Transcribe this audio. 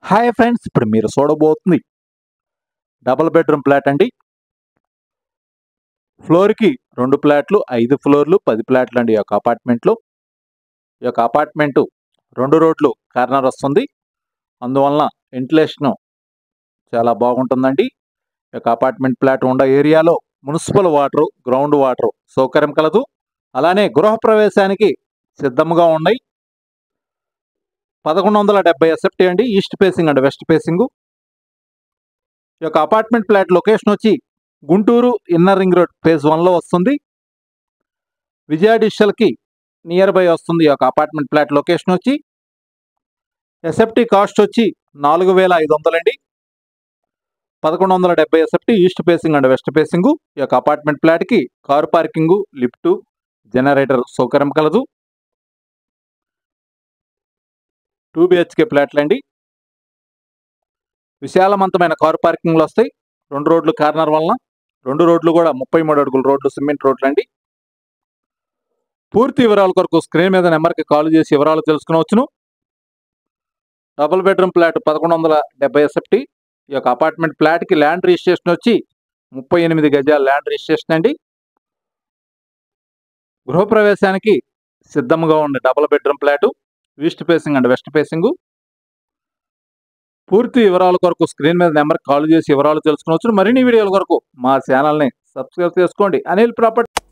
Hi friends, ఇప్పుడు మీరు చూడబోతుంది double bedroom flat అండి. ఫ్లోర్కి 2 ఫ్లాట్లు, 5 ఫ్లోర్లు, 10 ఫ్లాట్లు అండి. ఈ యొక్క అపార్ట్మెంటు 2 రోడ్లు కార్నర్ వస్తుంది. అందువలన వెంటిలేషన్ చాలా బాగుంటుందండి. ఈ యొక్క అపార్ట్మెంట్ ఫ్లాట్ ఉన్న ఏరియాలో మున్సిపల్ వాటర్, గ్రౌండ్ వాటర్ సౌకర్యం కలదు. అలానే గృహప్రవేశానికి సిద్ధంగా ఉన్నాయి. 1170 ఎస్ఎఫ్టీ అండి. East facing and west facing. ఈ యొక్క అపార్ట్మెంట్ ఫ్లాట్ లొకేషన్ వచ్చి Guntur inner ring road phase 1లో వస్తుంది. విజయ డిజిటల్కి నియర్ బై వస్తుంది. ఈ యొక్క అపార్ట్మెంట్ ఫ్లాట్ లొకేషన్ వచ్చి ఎస్ఎఫ్టీ కాస్ట్ వచ్చి 4500 అండి. 1170 SFT east facing and west facing. ఈ యొక్క అపార్ట్మెంట్ ఫ్లాట్కి కారు పార్కింగ్, లిఫ్ట్, జనరేటర్ సౌకర్యం కలదు. 2 బిహెచ్కే ఫ్లాట్లు అండి. విశాలవంతమైన కారు పార్కింగ్లు వస్తాయి. 2 రోడ్లు కార్నర్ వలన 2 రోడ్లు కూడా 33 అడుగుల రోడ్లు, సిమెంట్ రోడ్లు అండి. పూర్తి వివరాల కొరకు స్క్రీన్ మీద నెంబర్కి కాల్ చేసి వివరాలు తెలుసుకునవచ్చును. Double bedroom flat 1170 SFT. ఈ యొక్క అపార్ట్మెంట్ ఫ్లాట్కి ల్యాండ్ రిజిస్ట్రేషన్ వచ్చి 38 గజాల ల్యాండ్ రిజిస్ట్రేషన్ అండి. గృహప్రవేశానికి సిద్ధంగా ఉండే double bedroom flat, east facing and west facing. పూర్తి వివరాల కొరకు స్క్రీన్ మీద నెంబర్కి కాల్ చేసి వివరాలు తెలుసుకోవచ్చు. మరిన్ని వీడియోల కొరకు మా ఛానల్ని సబ్స్క్రైబ్ చేసుకోండి. అనిల్ ప్రాపర్టీ.